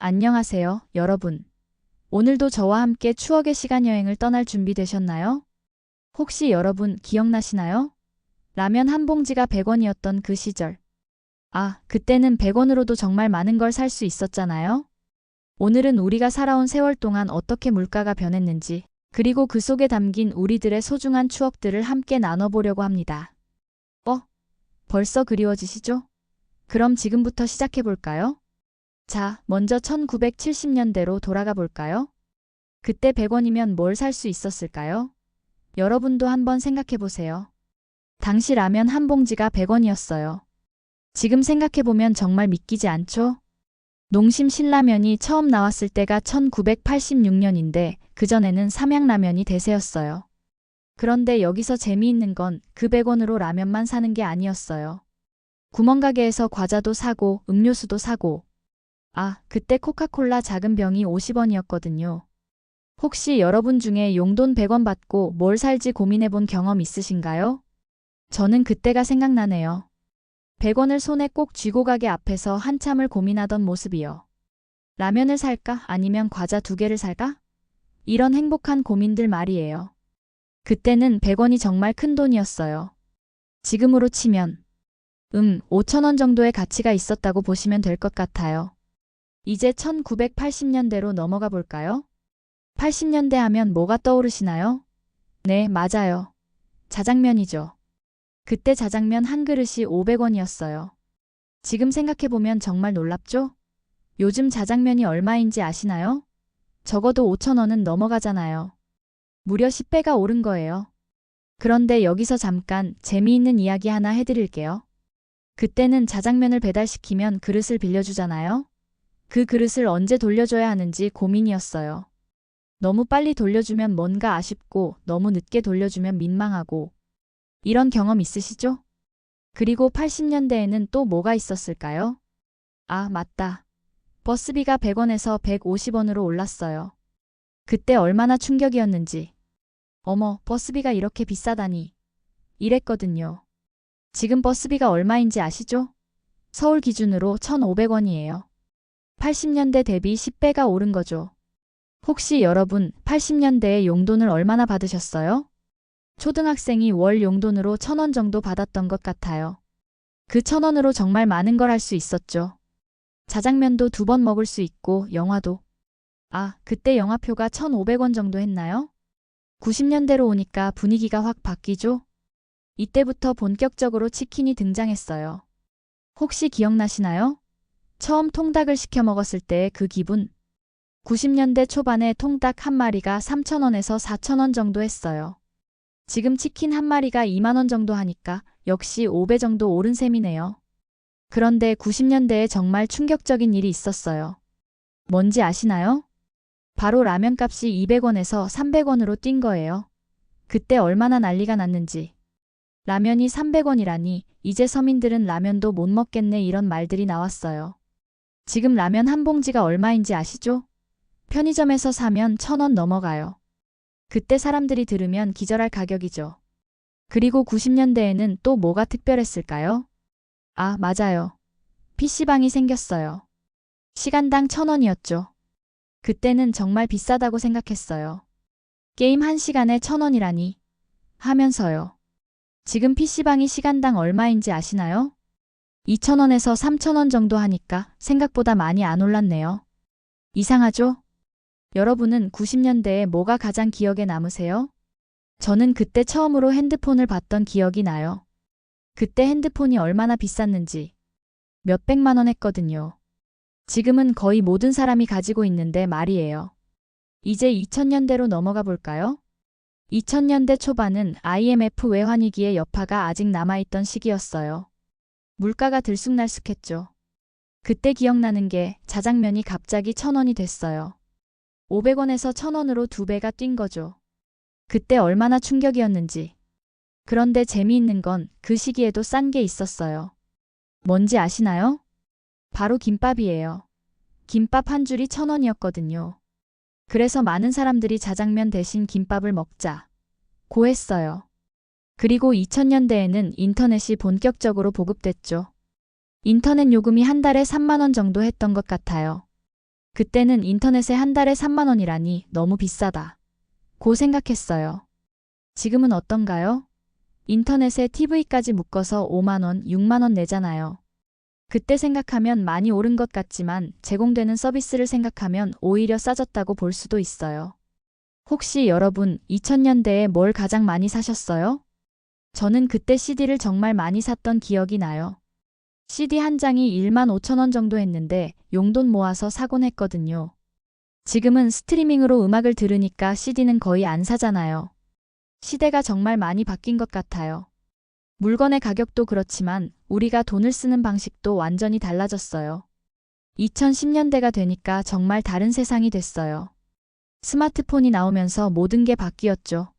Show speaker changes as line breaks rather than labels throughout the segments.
안녕하세요, 여러분. 오늘도 저와 함께 추억의 시간 여행을 떠날 준비 되셨나요? 혹시 여러분 기억나시나요? 라면 한 봉지가 100원이었던 그 시절. 아, 그때는 100원으로도 정말 많은 걸 살 수 있었잖아요? 오늘은 우리가 살아온 세월 동안 어떻게 물가가 변했는지, 그리고 그 속에 담긴 우리들의 소중한 추억들을 함께 나눠보려고 합니다. 벌써 그리워지시죠? 그럼 지금부터 시작해볼까요? 자, 먼저 1970년대로 돌아가 볼까요? 그때 100원이면 뭘 살 수 있었을까요? 여러분도 한번 생각해 보세요. 당시 라면 한 봉지가 100원이었어요. 지금 생각해보면 정말 믿기지 않죠? 농심 신라면이 처음 나왔을 때가 1986년인데 그전에는 삼양라면이 대세였어요. 그런데 여기서 재미있는 건 그 100원으로 라면만 사는 게 아니었어요. 구멍가게에서 과자도 사고 음료수도 사고. 아, 그때 코카콜라 작은 병이 50원이었거든요. 혹시 여러분 중에 용돈 100원 받고 뭘 살지 고민해 본 경험 있으신가요? 저는 그때가 생각나네요. 100원을 손에 꼭 쥐고 가게 앞에서 한참을 고민하던 모습이요. 라면을 살까? 아니면 과자 2개를 살까? 이런 행복한 고민들 말이에요. 그때는 100원이 정말 큰 돈이었어요. 지금으로 치면 5,000원 정도의 가치가 있었다고 보시면 될 것 같아요. 이제 1980년대로 넘어가 볼까요? 80년대 하면 뭐가 떠오르시나요? 네, 맞아요. 자장면이죠. 그때 자장면 한 그릇이 500원이었어요. 지금 생각해보면 정말 놀랍죠? 요즘 자장면이 얼마인지 아시나요? 적어도 5,000원은 넘어가잖아요. 무려 10배가 오른 거예요. 그런데 여기서 잠깐 재미있는 이야기 하나 해드릴게요. 그때는 자장면을 배달시키면 그릇을 빌려주잖아요. 그 그릇을 언제 돌려줘야 하는지 고민이었어요. 너무 빨리 돌려주면 뭔가 아쉽고 너무 늦게 돌려주면 민망하고. 이런 경험 있으시죠? 그리고 80년대에는 또 뭐가 있었을까요? 아, 맞다. 버스비가 100원에서 150원으로 올랐어요. 그때 얼마나 충격이었는지. 어머, 버스비가 이렇게 비싸다니. 이랬거든요. 지금 버스비가 얼마인지 아시죠? 서울 기준으로 1,500원이에요. 80년대 대비 10배가 오른 거죠. 혹시 여러분 80년대에 용돈을 얼마나 받으셨어요? 초등학생이 월 용돈으로 1,000원 정도 받았던 것 같아요. 그 1,000원으로 정말 많은 걸 할 수 있었죠. 자장면도 2번 먹을 수 있고 영화도. 아, 그때 영화표가 1,500원 정도 했나요? 90년대로 오니까 분위기가 확 바뀌죠? 이때부터 본격적으로 치킨이 등장했어요. 혹시 기억나시나요? 처음 통닭을 시켜 먹었을 때의 그 기분. 90년대 초반에 통닭 한 마리가 3,000원에서 4,000원 정도 했어요. 지금 치킨 한 마리가 2만 원 정도 하니까 역시 5배 정도 오른 셈이네요. 그런데 90년대에 정말 충격적인 일이 있었어요. 뭔지 아시나요? 바로 라면값이 200원에서 300원으로 뛴 거예요. 그때 얼마나 난리가 났는지. 라면이 300원이라니 이제 서민들은 라면도 못 먹겠네 이런 말들이 나왔어요. 지금 라면 한 봉지가 얼마인지 아시죠? 편의점에서 사면 1,000원 넘어가요. 그때 사람들이 들으면 기절할 가격이죠. 그리고 90년대에는 또 뭐가 특별했을까요? 아, 맞아요. PC방이 생겼어요. 시간당 1,000원이었죠. 그때는 정말 비싸다고 생각했어요. 게임 1시간에 1,000원이라니 하면서요. 지금 PC방이 시간당 얼마인지 아시나요? 2,000원에서 3,000원 정도 하니까 생각보다 많이 안 올랐네요. 이상하죠? 여러분은 90년대에 뭐가 가장 기억에 남으세요? 저는 그때 처음으로 핸드폰을 봤던 기억이 나요. 그때 핸드폰이 얼마나 비쌌는지. 몇백만 원 했거든요. 지금은 거의 모든 사람이 가지고 있는데 말이에요. 이제 2000년대로 넘어가 볼까요? 2000년대 초반은 IMF 외환위기의 여파가 아직 남아있던 시기였어요. 물가가 들쑥날쑥했죠. 그때 기억나는 게 자장면이 갑자기 1,000원이 됐어요. 500원에서 1,000원으로 2배가 뛴 거죠. 그때 얼마나 충격이었는지. 그런데 재미있는 건 그 시기에도 싼 게 있었어요. 뭔지 아시나요? 바로 김밥이에요. 김밥 한 줄이 1,000원이었거든요. 그래서 많은 사람들이 자장면 대신 김밥을 먹자 고 했어요. 그리고 2000년대에는 인터넷이 본격적으로 보급됐죠. 인터넷 요금이 한 달에 3만 원 정도 했던 것 같아요. 그때는 인터넷에 한 달에 3만 원이라니 너무 비싸다 고 생각했어요. 지금은 어떤가요? 인터넷에 TV까지 묶어서 5만 원, 6만 원 내잖아요. 그때 생각하면 많이 오른 것 같지만 제공되는 서비스를 생각하면 오히려 싸졌다고 볼 수도 있어요. 혹시 여러분 2000년대에 뭘 가장 많이 사셨어요? 저는 그때 CD를 정말 많이 샀던 기억이 나요. CD 한 장이 1만 5천 원 정도 했는데 용돈 모아서 사곤 했거든요. 지금은 스트리밍으로 음악을 들으니까 CD는 거의 안 사잖아요. 시대가 정말 많이 바뀐 것 같아요. 물건의 가격도 그렇지만 우리가 돈을 쓰는 방식도 완전히 달라졌어요. 2010년대가 되니까 정말 다른 세상이 됐어요. 스마트폰이 나오면서 모든 게 바뀌었죠.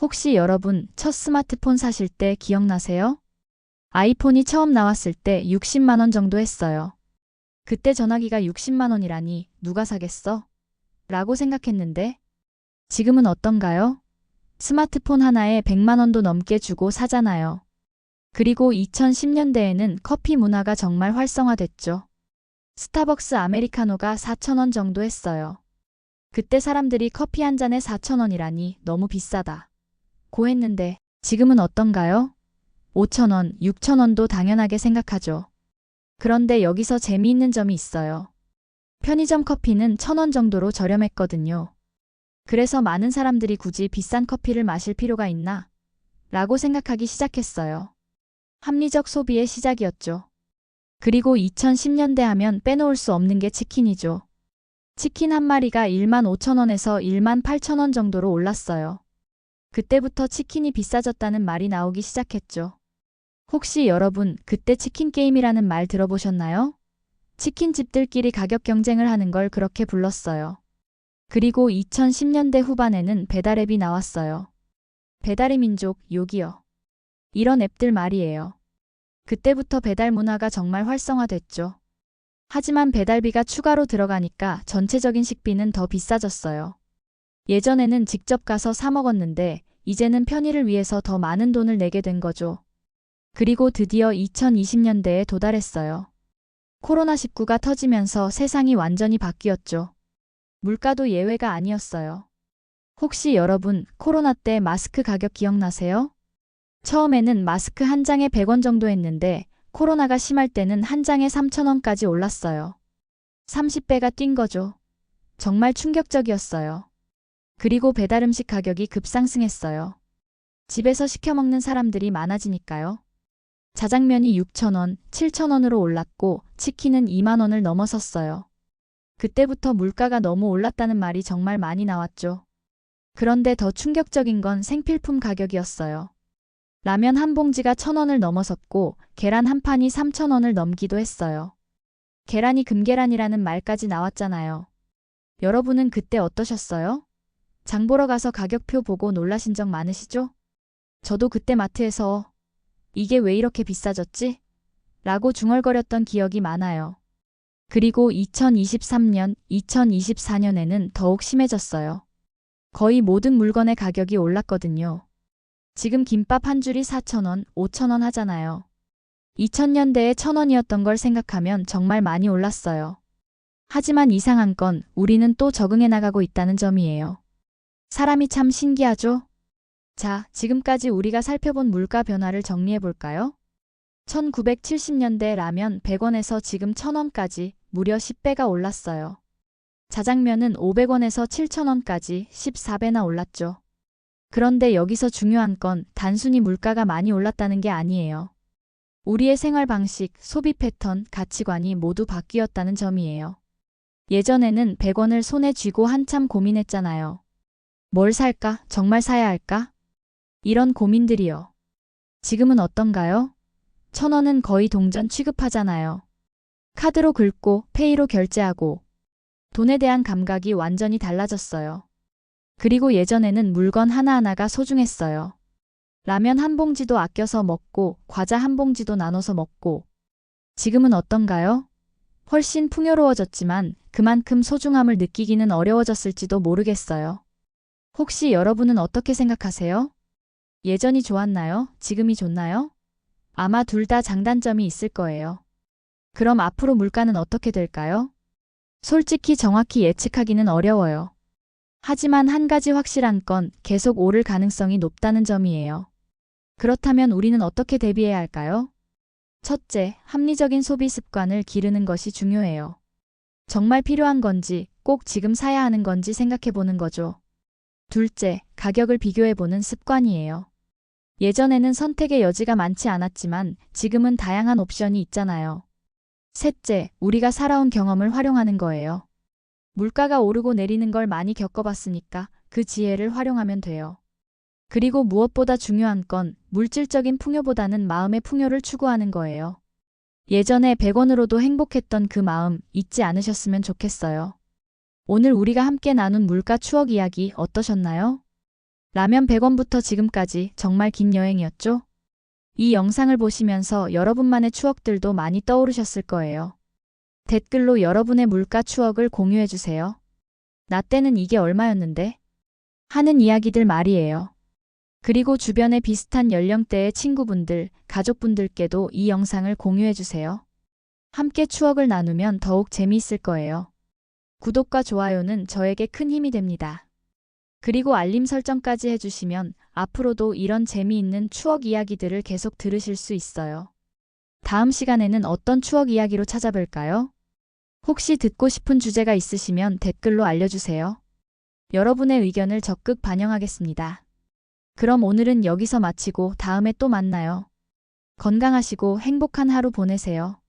혹시 여러분 첫 스마트폰 사실 때 기억나세요? 아이폰이 처음 나왔을 때 60만 원 정도 했어요. 그때 전화기가 60만 원이라니 누가 사겠어? 라고 생각했는데 지금은 어떤가요? 스마트폰 하나에 100만 원도 넘게 주고 사잖아요. 그리고 2010년대에는 커피 문화가 정말 활성화됐죠. 스타벅스 아메리카노가 4천 원 정도 했어요. 그때 사람들이 커피 한 잔에 4천 원이라니 너무 비싸다 고 했는데 지금은 어떤가요? 5천 원, 6천 원도 당연하게 생각하죠. 그런데 여기서 재미있는 점이 있어요. 편의점 커피는 1,000원 정도로 저렴했거든요. 그래서 많은 사람들이 굳이 비싼 커피를 마실 필요가 있나? 라고 생각하기 시작했어요. 합리적 소비의 시작이었죠. 그리고 2010년대 하면 빼놓을 수 없는 게 치킨이죠. 치킨 한 마리가 1만 5천 원에서 1만 8천 원 정도로 올랐어요. 그때부터 치킨이 비싸졌다는 말이 나오기 시작했죠. 혹시 여러분 그때 치킨 게임이라는 말 들어보셨나요? 치킨집들끼리 가격 경쟁을 하는 걸 그렇게 불렀어요. 그리고 2010년대 후반에는 배달앱이 나왔어요. 배달의 민족, 요기요. 이런 앱들 말이에요. 그때부터 배달 문화가 정말 활성화됐죠. 하지만 배달비가 추가로 들어가니까 전체적인 식비는 더 비싸졌어요. 예전에는 직접 가서 사 먹었는데 이제는 편의를 위해서 더 많은 돈을 내게 된 거죠. 그리고 드디어 2020년대에 도달했어요. 코로나19가 터지면서 세상이 완전히 바뀌었죠. 물가도 예외가 아니었어요. 혹시 여러분 코로나 때 마스크 가격 기억나세요? 처음에는 마스크 한 장에 100원 정도 했는데 코로나가 심할 때는 한 장에 3,000원까지 올랐어요. 30배가 뛴 거죠. 정말 충격적이었어요. 그리고 배달 음식 가격이 급상승했어요. 집에서 시켜 먹는 사람들이 많아지니까요. 자장면이 6,000원, 7,000원으로 올랐고 치킨은 2만 원을 넘어섰어요. 그때부터 물가가 너무 올랐다는 말이 정말 많이 나왔죠. 그런데 더 충격적인 건 생필품 가격이었어요. 라면 한 봉지가 1,000원을 넘어섰고 계란 한 판이 3,000원을 넘기도 했어요. 계란이 금계란이라는 말까지 나왔잖아요. 여러분은 그때 어떠셨어요? 장 보러 가서 가격표 보고 놀라신 적 많으시죠? 저도 그때 마트에서 이게 왜 이렇게 비싸졌지? 라고 중얼거렸던 기억이 많아요. 그리고 2023년, 2024년에는 더욱 심해졌어요. 거의 모든 물건의 가격이 올랐거든요. 지금 김밥 한 줄이 4,000원, 5,000원 하잖아요. 2000년대에 1,000원이었던 걸 생각하면 정말 많이 올랐어요. 하지만 이상한 건 우리는 또 적응해 나가고 있다는 점이에요. 사람이 참 신기하죠? 자, 지금까지 우리가 살펴본 물가 변화를 정리해 볼까요? 1970년대 라면 100원에서 지금 1,000원까지 무려 10배가 올랐어요. 자장면은 500원에서 7,000원까지 14배나 올랐죠. 그런데 여기서 중요한 건 단순히 물가가 많이 올랐다는 게 아니에요. 우리의 생활 방식, 소비 패턴, 가치관이 모두 바뀌었다는 점이에요. 예전에는 100원을 손에 쥐고 한참 고민했잖아요. 뭘 살까? 정말 사야 할까? 이런 고민들이요. 지금은 어떤가요? 1,000원은 거의 동전 취급하잖아요. 카드로 긁고 페이로 결제하고 돈에 대한 감각이 완전히 달라졌어요. 그리고 예전에는 물건 하나하나가 소중했어요. 라면 한 봉지도 아껴서 먹고 과자 한 봉지도 나눠서 먹고 지금은 어떤가요? 훨씬 풍요로워졌지만 그만큼 소중함을 느끼기는 어려워졌을지도 모르겠어요. 혹시 여러분은 어떻게 생각하세요? 예전이 좋았나요? 지금이 좋나요? 아마 둘 다 장단점이 있을 거예요. 그럼 앞으로 물가는 어떻게 될까요? 솔직히 정확히 예측하기는 어려워요. 하지만 한 가지 확실한 건 계속 오를 가능성이 높다는 점이에요. 그렇다면 우리는 어떻게 대비해야 할까요? 첫째, 합리적인 소비 습관을 기르는 것이 중요해요. 정말 필요한 건지, 꼭 지금 사야 하는 건지 생각해 보는 거죠. 둘째, 가격을 비교해 보는 습관이에요. 예전에는 선택의 여지가 많지 않았지만 지금은 다양한 옵션이 있잖아요. 셋째, 우리가 살아온 경험을 활용하는 거예요. 물가가 오르고 내리는 걸 많이 겪어봤으니까 그 지혜를 활용하면 돼요. 그리고 무엇보다 중요한 건 물질적인 풍요보다는 마음의 풍요를 추구하는 거예요. 예전에 100원으로도 행복했던 그 마음 잊지 않으셨으면 좋겠어요. 오늘 우리가 함께 나눈 물가 추억 이야기 어떠셨나요? 라면 100원부터 지금까지 정말 긴 여행이었죠? 이 영상을 보시면서 여러분만의 추억들도 많이 떠오르셨을 거예요. 댓글로 여러분의 물가 추억을 공유해주세요. 나 때는 이게 얼마였는데? 하는 이야기들 말이에요. 그리고 주변에 비슷한 연령대의 친구분들, 가족분들께도 이 영상을 공유해주세요. 함께 추억을 나누면 더욱 재미있을 거예요. 구독과 좋아요는 저에게 큰 힘이 됩니다. 그리고 알림 설정까지 해주시면 앞으로도 이런 재미있는 추억 이야기들을 계속 들으실 수 있어요. 다음 시간에는 어떤 추억 이야기로 찾아뵐까요? 혹시 듣고 싶은 주제가 있으시면 댓글로 알려주세요. 여러분의 의견을 적극 반영하겠습니다. 그럼 오늘은 여기서 마치고 다음에 또 만나요. 건강하시고 행복한 하루 보내세요.